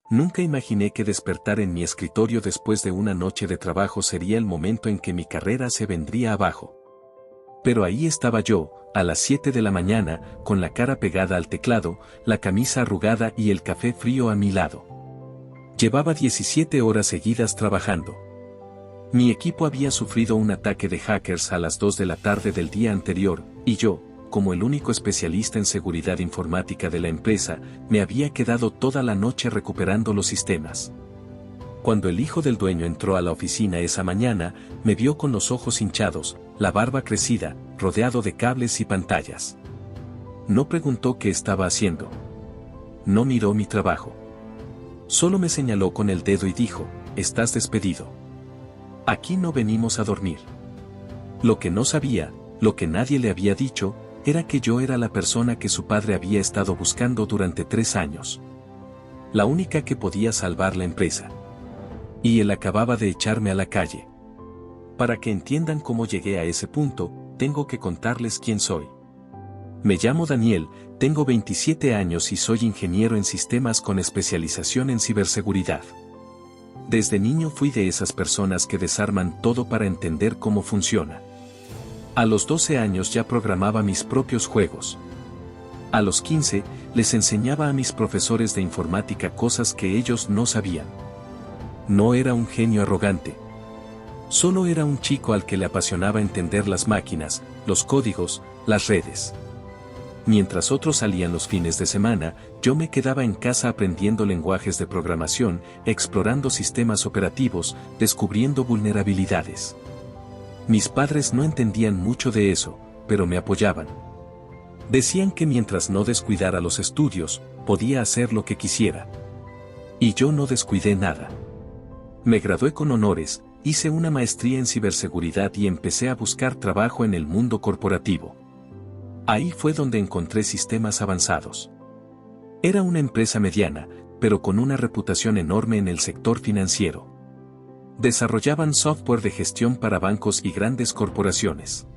Nunca imaginé que despertar en mi escritorio después de una noche de trabajo sería el momento en que mi carrera se vendría abajo. Pero ahí estaba yo, a las 7 de la mañana, con la cara pegada al teclado, la camisa arrugada y el café frío a mi lado. Llevaba 17 horas seguidas trabajando. Mi equipo había sufrido un ataque de hackers a las 2 de la tarde del día anterior, y yo, como el único especialista en seguridad informática de la empresa, me había quedado toda la noche recuperando los sistemas. Cuando el hijo del dueño entró a la oficina esa mañana, me vio con los ojos hinchados, la barba crecida, rodeado de cables y pantallas. No preguntó qué estaba haciendo. No miró mi trabajo. Solo me señaló con el dedo y dijo, «Estás despedido. Aquí no venimos a dormir». Lo que no sabía, lo que nadie le había dicho, era que yo era la persona que su padre había estado buscando durante 3 años. La única que podía salvar la empresa. Y él acababa de echarme a la calle. Para que entiendan cómo llegué a ese punto, tengo que contarles quién soy. Me llamo Daniel, tengo 27 años y soy ingeniero en sistemas con especialización en ciberseguridad. Desde niño fui de esas personas que desarman todo para entender cómo funciona. A los 12 años ya programaba mis propios juegos. A los 15, les enseñaba a mis profesores de informática cosas que ellos no sabían. No era un genio arrogante. Solo era un chico al que le apasionaba entender las máquinas, los códigos, las redes. Mientras otros salían los fines de semana, yo me quedaba en casa aprendiendo lenguajes de programación, explorando sistemas operativos, descubriendo vulnerabilidades. Mis padres no entendían mucho de eso, pero me apoyaban. Decían que mientras no descuidara los estudios, podía hacer lo que quisiera. Y yo no descuidé nada. Me gradué con honores, hice una maestría en ciberseguridad y empecé a buscar trabajo en el mundo corporativo. Ahí fue donde encontré sistemas avanzados. Era una empresa mediana, pero con una reputación enorme en el sector financiero. Desarrollaban software de gestión para bancos y grandes corporaciones.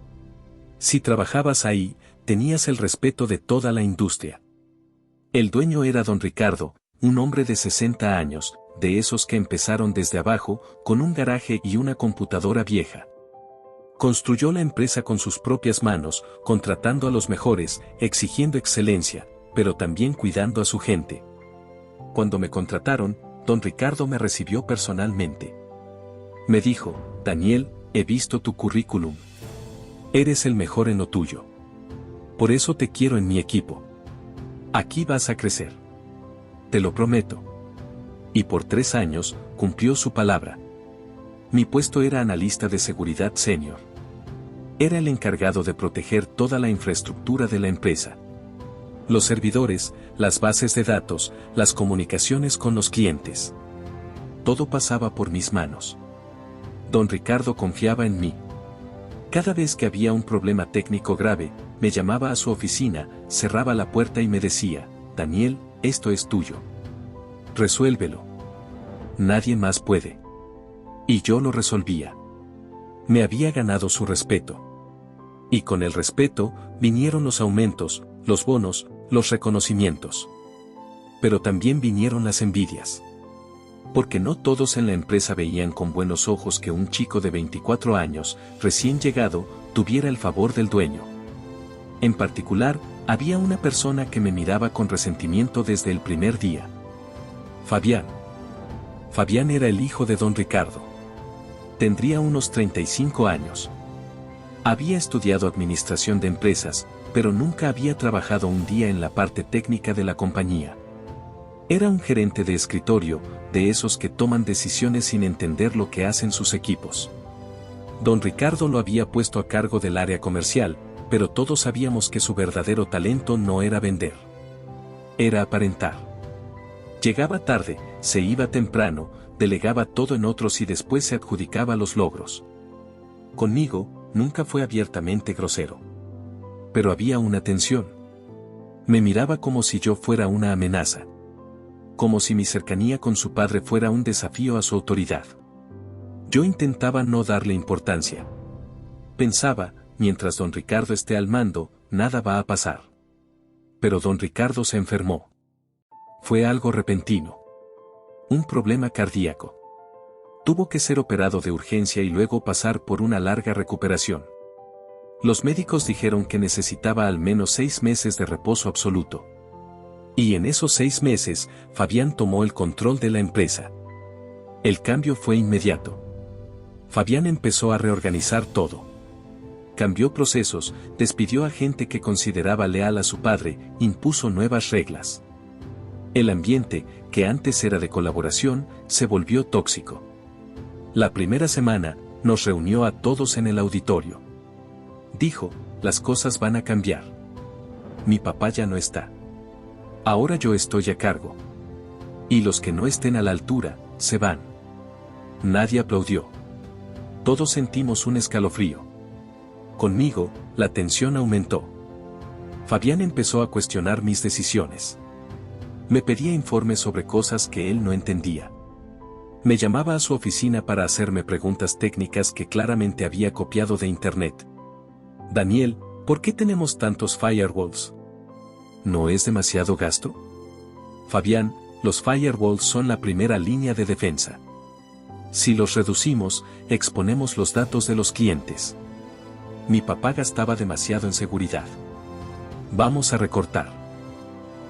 Si trabajabas ahí, tenías el respeto de toda la industria. El dueño era don Ricardo, un hombre de 60 años, de esos que empezaron desde abajo, con un garaje y una computadora vieja. Construyó la empresa con sus propias manos, contratando a los mejores, exigiendo excelencia, pero también cuidando a su gente. Cuando me contrataron, don Ricardo me recibió personalmente. Me dijo, «Daniel, he visto tu currículum. Eres el mejor en lo tuyo. Por eso te quiero en mi equipo. Aquí vas a crecer. Te lo prometo». Y por 3 años, cumplió su palabra. Mi puesto era analista de seguridad senior. Era el encargado de proteger toda la infraestructura de la empresa. Los servidores, las bases de datos, las comunicaciones con los clientes. Todo pasaba por mis manos. Don Ricardo confiaba en mí. Cada vez que había un problema técnico grave, me llamaba a su oficina, cerraba la puerta y me decía, «Daniel, esto es tuyo. Resuélvelo. Nadie más puede». Y yo lo resolvía. Me había ganado su respeto. Y con el respeto, vinieron los aumentos, los bonos, los reconocimientos. Pero también vinieron las envidias. Porque no todos en la empresa veían con buenos ojos que un chico de 24 años, recién llegado, tuviera el favor del dueño. En particular, había una persona que me miraba con resentimiento desde el primer día. Fabián. Fabián era el hijo de don Ricardo. Tendría unos 35 años. Había estudiado administración de empresas, pero nunca había trabajado un día en la parte técnica de la compañía. Era un gerente de escritorio, de esos que toman decisiones sin entender lo que hacen sus equipos. Don Ricardo lo había puesto a cargo del área comercial, pero todos sabíamos que su verdadero talento no era vender. Era aparentar. Llegaba tarde, se iba temprano, delegaba todo en otros y después se adjudicaba los logros. Conmigo, nunca fue abiertamente grosero. Pero había una tensión. Me miraba como si yo fuera una amenaza. Como si mi cercanía con su padre fuera un desafío a su autoridad. Yo intentaba no darle importancia. Pensaba, mientras don Ricardo esté al mando, nada va a pasar. Pero don Ricardo se enfermó. Fue algo repentino. Un problema cardíaco. Tuvo que ser operado de urgencia y luego pasar por una larga recuperación. Los médicos dijeron que necesitaba al menos 6 meses de reposo absoluto. Y en esos 6 meses, Fabián tomó el control de la empresa. El cambio fue inmediato. Fabián empezó a reorganizar todo. Cambió procesos, despidió a gente que consideraba leal a su padre, impuso nuevas reglas. El ambiente, que antes era de colaboración, se volvió tóxico. La primera semana, nos reunió a todos en el auditorio. Dijo, las cosas van a cambiar. Mi papá ya no está. Ahora yo estoy a cargo. Y los que no estén a la altura, se van. Nadie aplaudió. Todos sentimos un escalofrío. Conmigo, la tensión aumentó. Fabián empezó a cuestionar mis decisiones. Me pedía informes sobre cosas que él no entendía. Me llamaba a su oficina para hacerme preguntas técnicas que claramente había copiado de internet. Daniel, ¿por qué tenemos tantos firewalls? ¿No es demasiado gasto? Fabián, los firewalls son la primera línea de defensa. Si los reducimos, exponemos los datos de los clientes. Mi papá gastaba demasiado en seguridad. Vamos a recortar.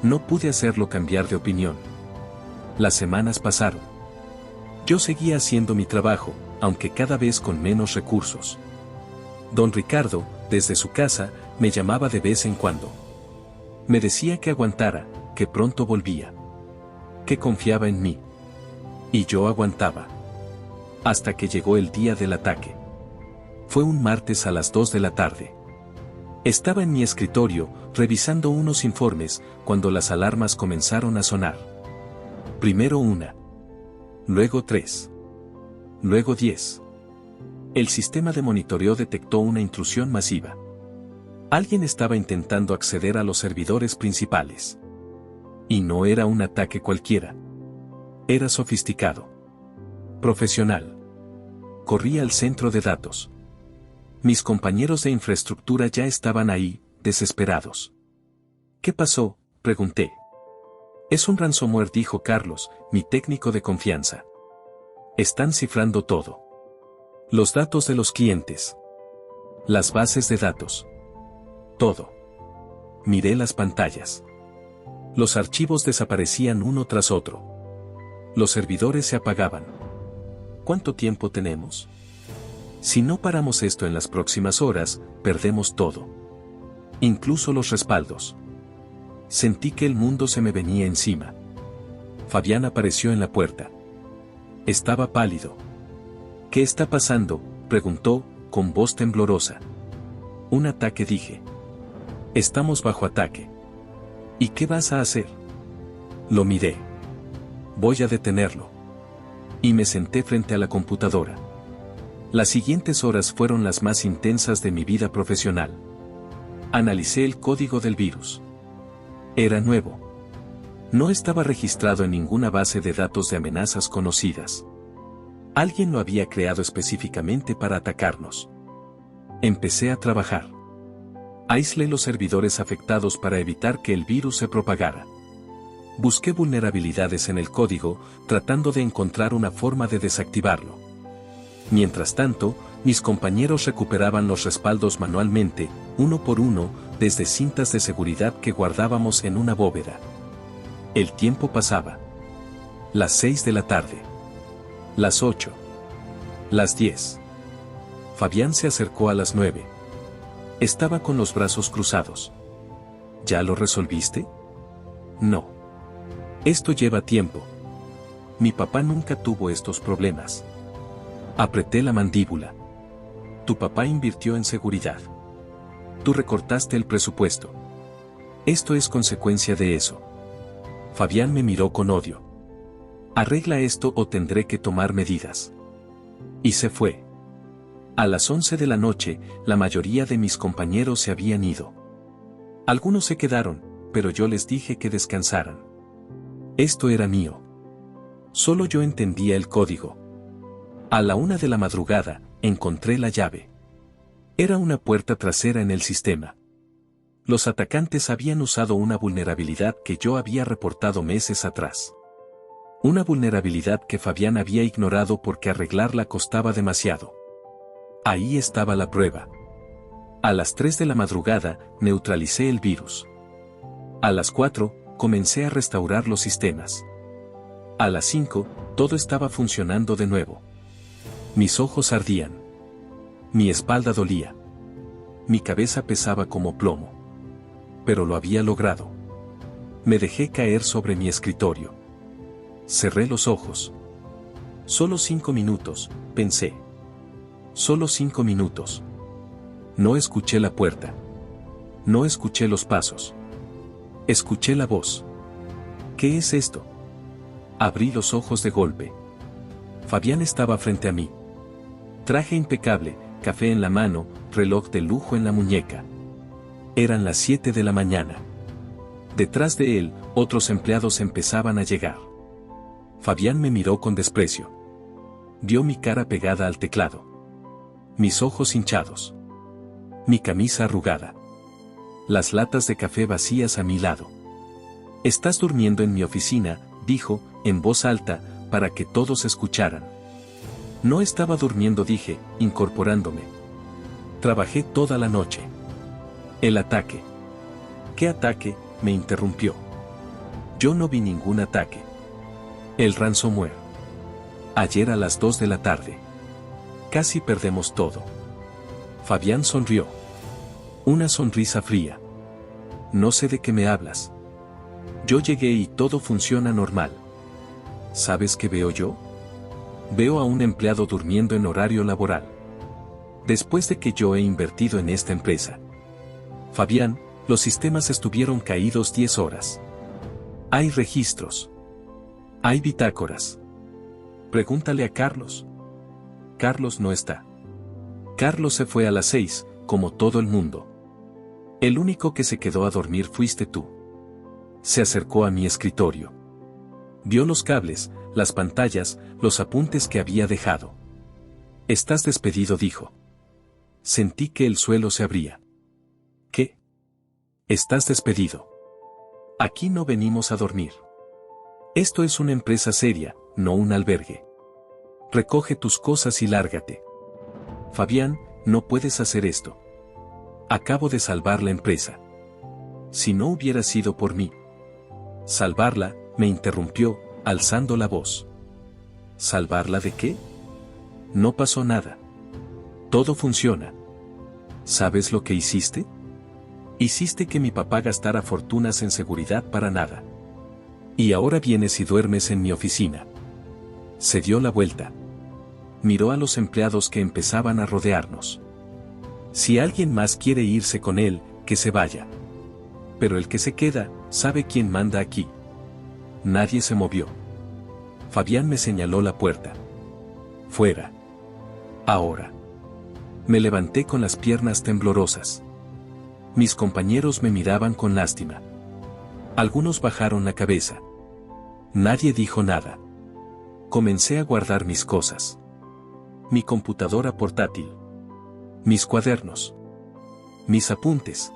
No pude hacerlo cambiar de opinión. Las semanas pasaron. Yo seguía haciendo mi trabajo, aunque cada vez con menos recursos. Don Ricardo, desde su casa, me llamaba de vez en cuando. Me decía que aguantara, que pronto volvía. Que confiaba en mí. Y yo aguantaba. Hasta que llegó el día del ataque. Fue un martes a las 2 de la tarde. Estaba en mi escritorio, revisando unos informes, cuando las alarmas comenzaron a sonar. Primero una. Luego 3. Luego 10. El sistema de monitoreo detectó una intrusión masiva. Alguien estaba intentando acceder a los servidores principales. Y no era un ataque cualquiera. Era sofisticado. Profesional. Corrí al centro de datos. Mis compañeros de infraestructura ya estaban ahí, desesperados. ¿Qué pasó?, pregunté. Es un ransomware, dijo Carlos, mi técnico de confianza. Están cifrando todo. Los datos de los clientes. Las bases de datos. Todo. Miré las pantallas. Los archivos desaparecían uno tras otro. Los servidores se apagaban. ¿Cuánto tiempo tenemos? Si no paramos esto en las próximas horas, perdemos todo. Incluso los respaldos. Sentí que el mundo se me venía encima. Fabián apareció en la puerta. Estaba pálido. ¿Qué está pasando?, preguntó, con voz temblorosa. Un ataque, dije. Estamos bajo ataque. ¿Y qué vas a hacer? Lo miré. Voy a detenerlo. Y me senté frente a la computadora. Las siguientes horas fueron las más intensas de mi vida profesional. Analicé el código del virus. Era nuevo. No estaba registrado en ninguna base de datos de amenazas conocidas. Alguien lo había creado específicamente para atacarnos. Empecé a trabajar. Aislé los servidores afectados para evitar que el virus se propagara. Busqué vulnerabilidades en el código, tratando de encontrar una forma de desactivarlo. Mientras tanto, mis compañeros recuperaban los respaldos manualmente, uno por uno, desde cintas de seguridad que guardábamos en una bóveda. El tiempo pasaba. Las 6 de la tarde. Las 8. Las 10. Fabián se acercó a las 9. Estaba con los brazos cruzados. ¿Ya lo resolviste? No. Esto lleva tiempo. Mi papá nunca tuvo estos problemas. Apreté la mandíbula. Tu papá invirtió en seguridad. Tú recortaste el presupuesto. Esto es consecuencia de eso. Fabián me miró con odio. Arregla esto o tendré que tomar medidas. Y se fue. A las 11 de la noche, la mayoría de mis compañeros se habían ido. Algunos se quedaron, pero yo les dije que descansaran. Esto era mío. Solo yo entendía el código. A la 1 de la madrugada, encontré la llave. Era una puerta trasera en el sistema. Los atacantes habían usado una vulnerabilidad que yo había reportado meses atrás. Una vulnerabilidad que Fabián había ignorado porque arreglarla costaba demasiado. Ahí estaba la prueba. A las 3 de la madrugada, neutralicé el virus. A las 4, comencé a restaurar los sistemas. A las 5, todo estaba funcionando de nuevo. Mis ojos ardían. Mi espalda dolía. Mi cabeza pesaba como plomo. Pero lo había logrado. Me dejé caer sobre mi escritorio. Cerré los ojos. Solo 5 minutos, pensé. Solo 5 minutos. No escuché la puerta. No escuché los pasos. Escuché la voz. ¿Qué es esto? Abrí los ojos de golpe. Fabián estaba frente a mí. Traje impecable, café en la mano, reloj de lujo en la muñeca. Eran las 7 de la mañana. Detrás de él, otros empleados empezaban a llegar. Fabián me miró con desprecio. Vio mi cara pegada al teclado. Mis ojos hinchados. Mi camisa arrugada. Las latas de café vacías a mi lado. «Estás durmiendo en mi oficina», dijo, en voz alta, para que todos escucharan. No estaba durmiendo, dije, incorporándome. Trabajé toda la noche. El ataque. ¿Qué ataque?, me interrumpió. Yo no vi ningún ataque. El ransomware. Ayer a las 2 de la tarde. Casi perdemos todo. Fabián sonrió. Una sonrisa fría. No sé de qué me hablas. Yo llegué y todo funciona normal. ¿Sabes qué veo yo? Veo a un empleado durmiendo en horario laboral. Después de que yo he invertido en esta empresa. Fabián, los sistemas estuvieron caídos 10 horas. Hay registros. Hay bitácoras. Pregúntale a Carlos. Carlos no está. Carlos se fue a las 6, como todo el mundo. El único que se quedó a dormir fuiste tú. Se acercó a mi escritorio. Vio los cables, las pantallas, los apuntes que había dejado. Estás despedido, dijo. Sentí que el suelo se abría. ¿Qué? Estás despedido. Aquí no venimos a dormir. Esto es una empresa seria, no un albergue. Recoge tus cosas y lárgate. Fabián, no puedes hacer esto. Acabo de salvar la empresa. Si no hubiera sido por mí. Salvarla, me interrumpió, alzando la voz. ¿Salvarla de qué? No pasó nada. Todo funciona. ¿Sabes lo que hiciste? Hiciste que mi papá gastara fortunas en seguridad para nada. Y ahora vienes y duermes en mi oficina. Se dio la vuelta. Miró a los empleados que empezaban a rodearnos. Si alguien más quiere irse con él, que se vaya. Pero el que se queda, sabe quién manda aquí. Nadie se movió. Fabián me señaló la puerta. Fuera. Ahora. Me levanté con las piernas temblorosas. Mis compañeros me miraban con lástima. Algunos bajaron la cabeza. Nadie dijo nada. Comencé a guardar mis cosas. Mi computadora portátil. Mis cuadernos. Mis apuntes.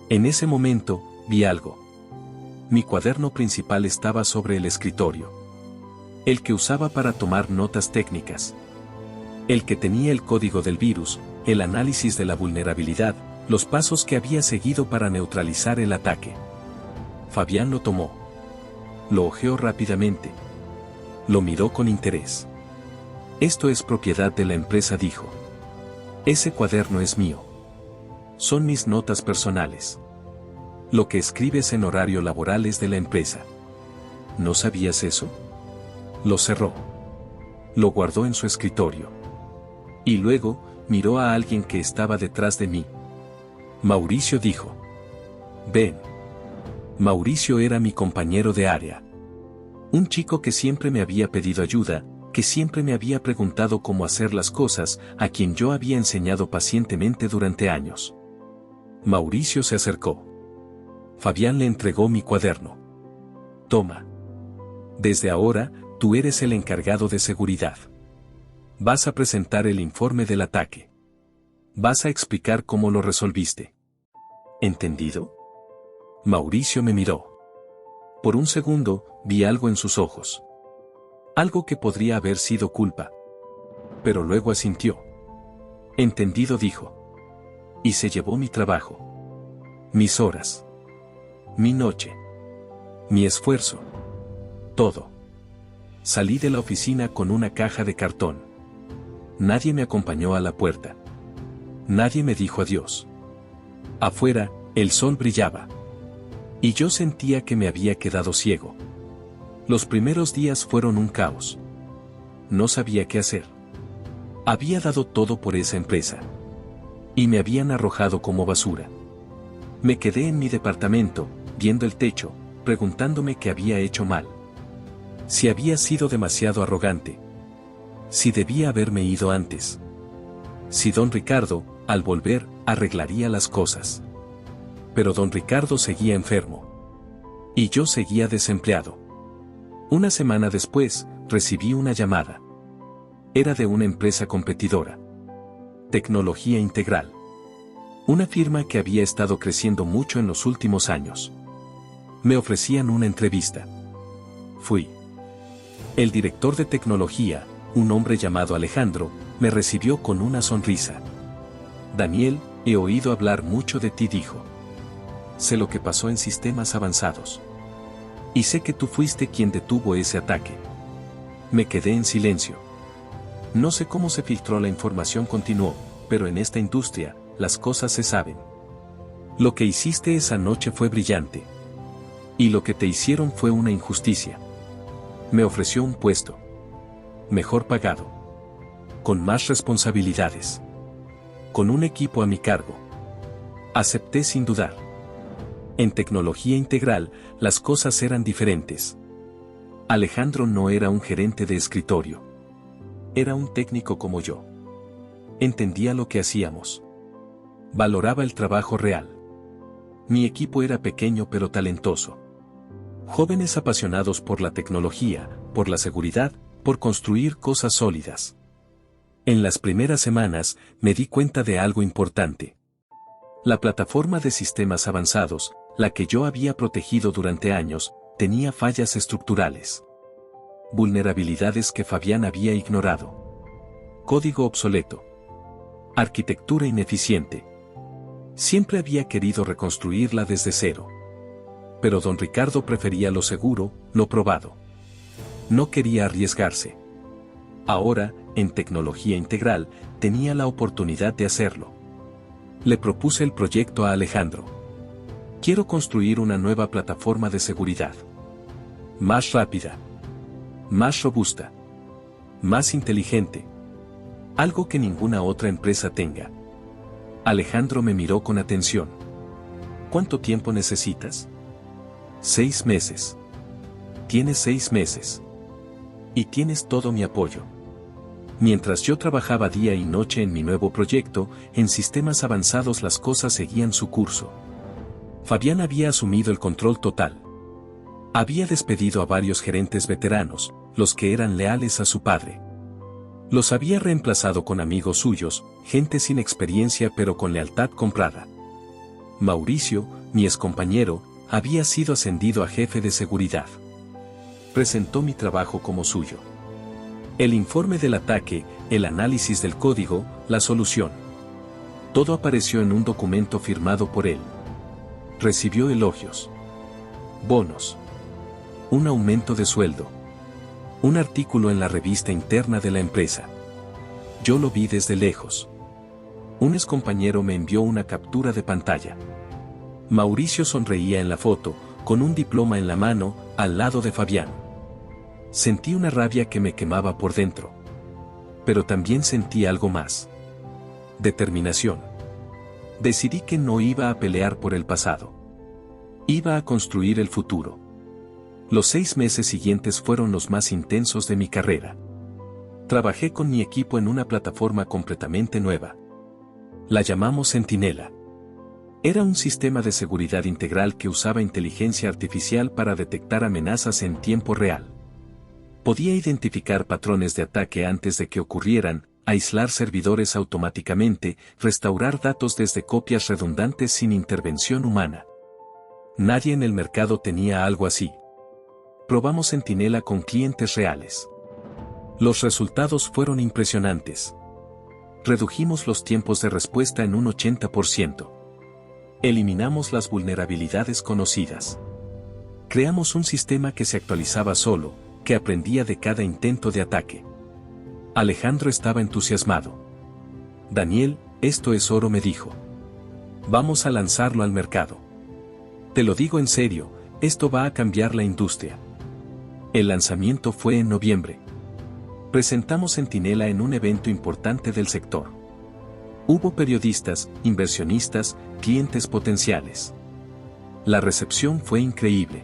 En ese momento, vi algo. Mi cuaderno principal estaba sobre el escritorio. El que usaba para tomar notas técnicas. El que tenía el código del virus, el análisis de la vulnerabilidad, los pasos que había seguido para neutralizar el ataque. Fabián lo tomó. Lo hojeó rápidamente. Lo miró con interés. Esto es propiedad de la empresa, dijo. Ese cuaderno es mío. Son mis notas personales. Lo que escribes en horario laboral es de la empresa. ¿No sabías eso? Lo cerró. Lo guardó en su escritorio. Y luego, miró a alguien que estaba detrás de mí. Mauricio, dijo. Ven. Mauricio era mi compañero de área. Un chico que siempre me había pedido ayuda, que siempre me había preguntado cómo hacer las cosas, a quien yo había enseñado pacientemente durante años. Mauricio se acercó. Fabián le entregó mi cuaderno. Toma. Desde ahora, tú eres el encargado de seguridad. Vas a presentar el informe del ataque. Vas a explicar cómo lo resolviste. ¿Entendido? Mauricio me miró. Por un segundo, vi algo en sus ojos. Algo que podría haber sido culpa. Pero luego asintió. Entendido, dijo. Y se llevó mi trabajo. Mis horas. Mi noche. Mi esfuerzo. Todo. Salí de la oficina con una caja de cartón. Nadie me acompañó a la puerta. Nadie me dijo adiós. Afuera, el sol brillaba. Y yo sentía que me había quedado ciego. Los primeros días fueron un caos. No sabía qué hacer. Había dado todo por esa empresa. Y me habían arrojado como basura. Me quedé en mi departamento, viendo el techo, preguntándome qué había hecho mal. Si había sido demasiado arrogante. Si debía haberme ido antes. Si don Ricardo, al volver, arreglaría las cosas. Pero don Ricardo seguía enfermo. Y yo seguía desempleado. Una semana después, recibí una llamada. Era de una empresa competidora. Tecnología Integral. Una firma que había estado creciendo mucho en los últimos años. Me ofrecían una entrevista. Fui. El director de tecnología, un hombre llamado Alejandro, me recibió con una sonrisa. Daniel, he oído hablar mucho de ti, dijo. Sé lo que pasó en sistemas avanzados. Y sé que tú fuiste quien detuvo ese ataque. Me quedé en silencio. No sé cómo se filtró la información, continuó, pero en esta industria, las cosas se saben. Lo que hiciste esa noche fue brillante. Y lo que te hicieron fue una injusticia. Me ofreció un puesto. Mejor pagado. Con más responsabilidades. Con un equipo a mi cargo. Acepté sin dudar. En Tecnología Integral, las cosas eran diferentes. Alejandro no era un gerente de escritorio. Era un técnico como yo. Entendía lo que hacíamos. Valoraba el trabajo real. Mi equipo era pequeño pero talentoso. Jóvenes apasionados por la tecnología, por la seguridad, por construir cosas sólidas. En las primeras semanas, me di cuenta de algo importante. La plataforma de sistemas avanzados, la que yo había protegido durante años, tenía fallas estructurales. Vulnerabilidades que Fabián había ignorado. Código obsoleto. Arquitectura ineficiente. Siempre había querido reconstruirla desde cero. Pero don Ricardo prefería lo seguro, lo probado. No quería arriesgarse. Ahora, en Tecnología Integral, tenía la oportunidad de hacerlo. Le propuse el proyecto a Alejandro. Quiero construir una nueva plataforma de seguridad. Más rápida. Más robusta. Más inteligente. Algo que ninguna otra empresa tenga. Alejandro me miró con atención. ¿Cuánto tiempo necesitas? 6 meses. Tienes 6 meses. Y tienes todo mi apoyo. Mientras yo trabajaba día y noche en mi nuevo proyecto, en sistemas avanzados las cosas seguían su curso. Fabián había asumido el control total. Había despedido a varios gerentes veteranos, los que eran leales a su padre. Los había reemplazado con amigos suyos, gente sin experiencia pero con lealtad comprada. Mauricio, mi excompañero, había sido ascendido a jefe de seguridad. Presentó mi trabajo como suyo. El informe del ataque, el análisis del código, la solución. Todo apareció en un documento firmado por él. Recibió elogios. Bonos. Un aumento de sueldo. Un artículo en la revista interna de la empresa. Yo lo vi desde lejos. Un excompañero me envió una captura de pantalla. Mauricio sonreía en la foto, con un diploma en la mano, al lado de Fabián. Sentí una rabia que me quemaba por dentro. Pero también sentí algo más. Determinación. Decidí que no iba a pelear por el pasado. Iba a construir el futuro. Los 6 meses siguientes fueron los más intensos de mi carrera. Trabajé con mi equipo en una plataforma completamente nueva. La llamamos Centinela. Era un sistema de seguridad integral que usaba inteligencia artificial para detectar amenazas en tiempo real. Podía identificar patrones de ataque antes de que ocurrieran, aislar servidores automáticamente, restaurar datos desde copias redundantes sin intervención humana. Nadie en el mercado tenía algo así. Probamos Centinela con clientes reales. Los resultados fueron impresionantes. Redujimos los tiempos de respuesta en un 80%. Eliminamos las vulnerabilidades conocidas. Creamos un sistema que se actualizaba solo, que aprendía de cada intento de ataque. Alejandro estaba entusiasmado. Daniel, esto es oro, me dijo. Vamos a lanzarlo al mercado. Te lo digo en serio, esto va a cambiar la industria. El lanzamiento fue en noviembre. Presentamos Centinela en un evento importante del sector. Hubo periodistas, inversionistas, clientes potenciales. La recepción fue increíble.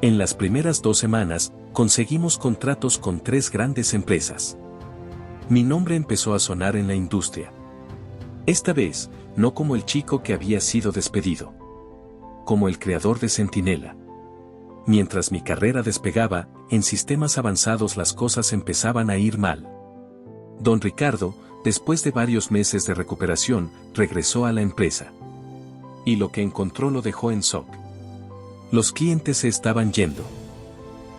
En las primeras 2 semanas, conseguimos contratos con 3 grandes empresas. Mi nombre empezó a sonar en la industria. Esta vez, no como el chico que había sido despedido. Como el creador de Centinela. Mientras mi carrera despegaba, en sistemas avanzados las cosas empezaban a ir mal. Don Ricardo, después de varios meses de recuperación, regresó a la empresa. Y lo que encontró lo dejó en shock. Los clientes se estaban yendo.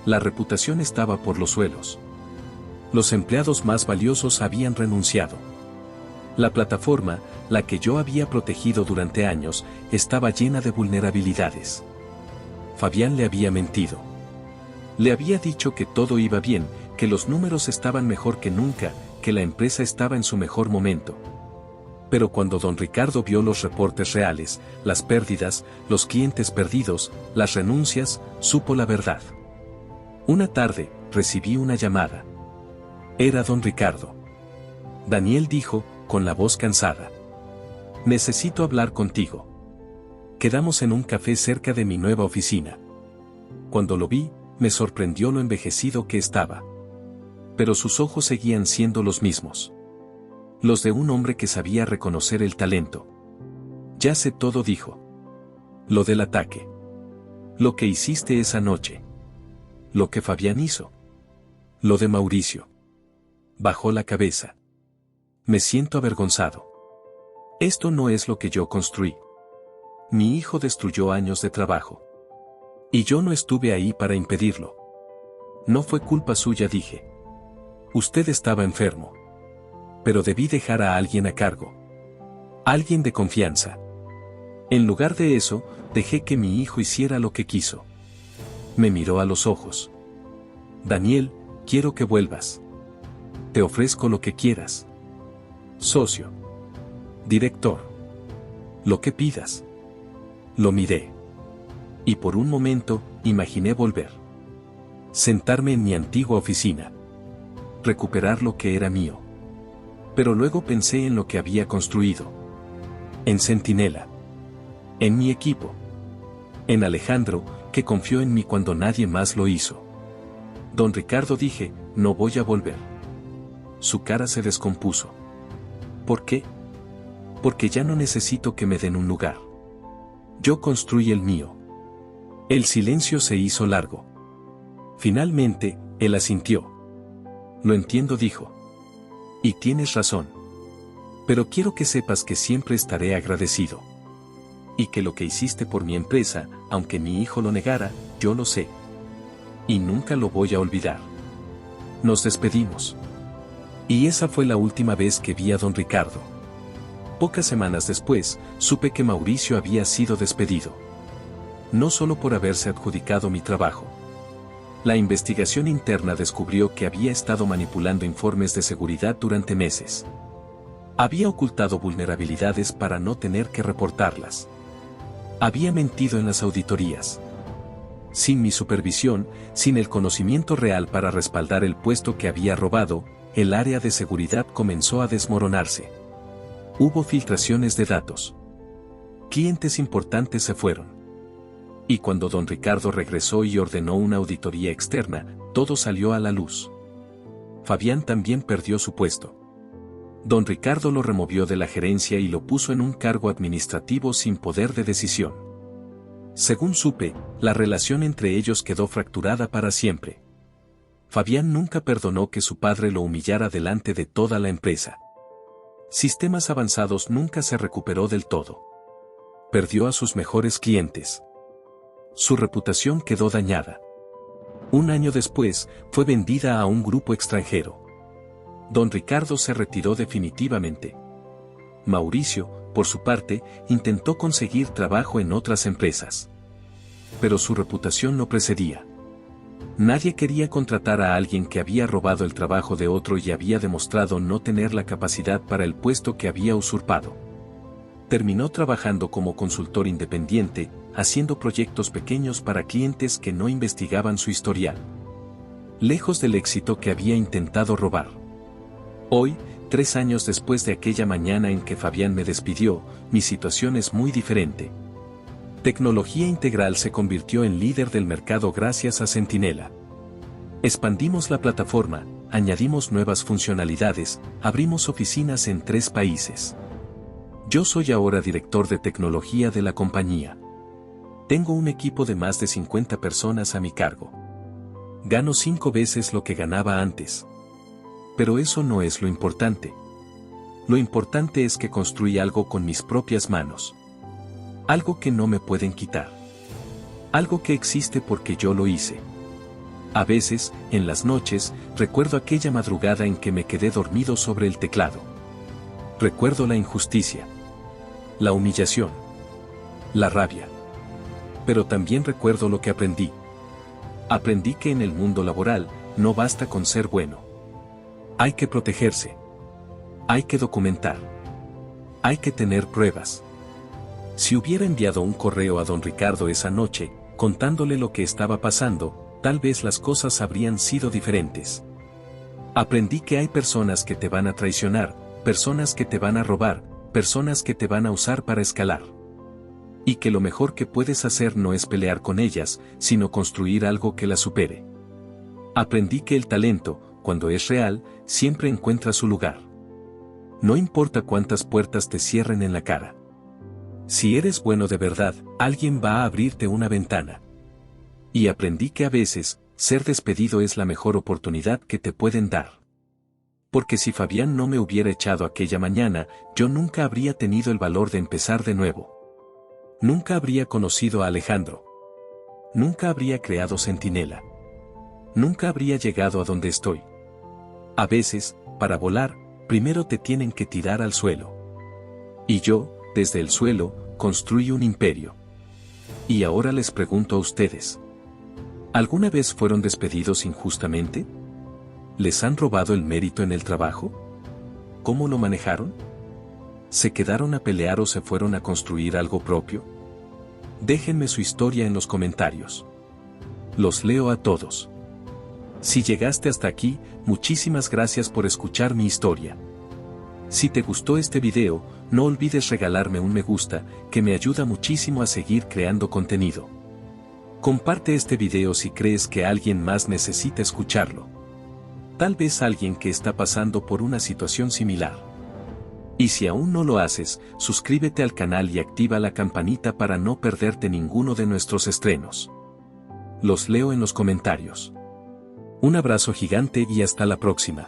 La reputación estaba por los suelos. Los empleados más valiosos habían renunciado. La plataforma, la que yo había protegido durante años, estaba llena de vulnerabilidades. Fabián le había mentido. Le había dicho que todo iba bien, que los números estaban mejor que nunca, que la empresa estaba en su mejor momento. Pero cuando don Ricardo vio los reportes reales, las pérdidas, los clientes perdidos, las renuncias, supo la verdad. Una tarde, recibí una llamada. Era don Ricardo. Daniel dijo, con la voz cansada. Necesito hablar contigo. Quedamos en un café cerca de mi nueva oficina. Cuando lo vi, me sorprendió lo envejecido que estaba. Pero sus ojos seguían siendo los mismos. Los de un hombre que sabía reconocer el talento. Ya sé todo, dijo. Lo del ataque. Lo que hiciste esa noche. Lo que Fabián hizo. Lo de Mauricio. Bajó la cabeza. Me siento avergonzado. Esto no es lo que yo construí. Mi hijo destruyó años de trabajo. Y yo no estuve ahí para impedirlo. No fue culpa suya, dije. Usted estaba enfermo. Pero debí dejar a alguien a cargo. Alguien de confianza. En lugar de eso, dejé que mi hijo hiciera lo que quiso. Me miró a los ojos. Daniel, quiero que vuelvas. Te ofrezco lo que quieras. Socio. Director. Lo que pidas. Lo miré. Y por un momento, imaginé volver. Sentarme en mi antigua oficina. Recuperar lo que era mío. Pero luego pensé en lo que había construido. En Centinela. En mi equipo. En Alejandro, que confió en mí cuando nadie más lo hizo. Don Ricardo, dije, no voy a volver. Su cara se descompuso. ¿Por qué? Porque ya no necesito que me den un lugar. Yo construí el mío. El silencio se hizo largo. Finalmente, él asintió. Lo entiendo, dijo. Y tienes razón. Pero quiero que sepas que siempre estaré agradecido. Y que lo que hiciste por mi empresa, aunque mi hijo lo negara, yo lo sé. Y nunca lo voy a olvidar. Nos despedimos. Y esa fue la última vez que vi a don Ricardo. Pocas semanas después, supe que Mauricio había sido despedido. No solo por haberse adjudicado mi trabajo. La investigación interna descubrió que había estado manipulando informes de seguridad durante meses. Había ocultado vulnerabilidades para no tener que reportarlas. Había mentido en las auditorías. Sin mi supervisión, sin el conocimiento real para respaldar el puesto que había robado, el área de seguridad comenzó a desmoronarse. Hubo filtraciones de datos. Clientes importantes se fueron. Y cuando don Ricardo regresó y ordenó una auditoría externa, todo salió a la luz. Fabián también perdió su puesto. Don Ricardo lo removió de la gerencia y lo puso en un cargo administrativo sin poder de decisión. Según supe, la relación entre ellos quedó fracturada para siempre. Fabián nunca perdonó que su padre lo humillara delante de toda la empresa. Sistemas Avanzados nunca se recuperó del todo. Perdió a sus mejores clientes. Su reputación quedó dañada. Un año después, fue vendida a un grupo extranjero. Don Ricardo se retiró definitivamente. Mauricio, por su parte, intentó conseguir trabajo en otras empresas. Pero su reputación no precedía. Nadie quería contratar a alguien que había robado el trabajo de otro y había demostrado no tener la capacidad para el puesto que había usurpado. Terminó trabajando como consultor independiente, haciendo proyectos pequeños para clientes que no investigaban su historial. Lejos del éxito que había intentado robar. Hoy, 3 años después de aquella mañana en que Fabián me despidió, mi situación es muy diferente. Tecnología Integral se convirtió en líder del mercado gracias a Centinela. Expandimos la plataforma, añadimos nuevas funcionalidades, abrimos oficinas en 3 países. Yo soy ahora director de tecnología de la compañía. Tengo un equipo de más de 50 personas a mi cargo. Gano 5 veces lo que ganaba antes. Pero eso no es lo importante. Lo importante es que construí algo con mis propias manos. Algo que no me pueden quitar. Algo que existe porque yo lo hice. A veces, en las noches, recuerdo aquella madrugada en que me quedé dormido sobre el teclado. Recuerdo la injusticia. La humillación. La rabia. Pero también recuerdo lo que aprendí. Aprendí que en el mundo laboral, no basta con ser bueno. Hay que protegerse. Hay que documentar. Hay que tener pruebas. Si hubiera enviado un correo a don Ricardo esa noche, contándole lo que estaba pasando, tal vez las cosas habrían sido diferentes. Aprendí que hay personas que te van a traicionar, personas que te van a robar, personas que te van a usar para escalar. Y que lo mejor que puedes hacer no es pelear con ellas, sino construir algo que las supere. Aprendí que el talento, cuando es real, siempre encuentra su lugar. No importa cuántas puertas te cierren en la cara. Si eres bueno de verdad, alguien va a abrirte una ventana. Y aprendí que a veces, ser despedido es la mejor oportunidad que te pueden dar. Porque si Fabián no me hubiera echado aquella mañana, yo nunca habría tenido el valor de empezar de nuevo. Nunca habría conocido a Alejandro. Nunca habría creado Centinela. Nunca habría llegado a donde estoy. A veces, para volar, primero te tienen que tirar al suelo. Y yo, desde el suelo, construí un imperio. Y ahora les pregunto a ustedes. ¿Alguna vez fueron despedidos injustamente? ¿Les han robado el mérito en el trabajo? ¿Cómo lo manejaron? ¿Se quedaron a pelear o se fueron a construir algo propio? Déjenme su historia en los comentarios. Los leo a todos. Si llegaste hasta aquí, muchísimas gracias por escuchar mi historia. Si te gustó este video, no olvides regalarme un me gusta, que me ayuda muchísimo a seguir creando contenido. Comparte este video si crees que alguien más necesita escucharlo. Tal vez alguien que está pasando por una situación similar. Y si aún no lo haces, suscríbete al canal y activa la campanita para no perderte ninguno de nuestros estrenos. Los leo en los comentarios. Un abrazo gigante y hasta la próxima.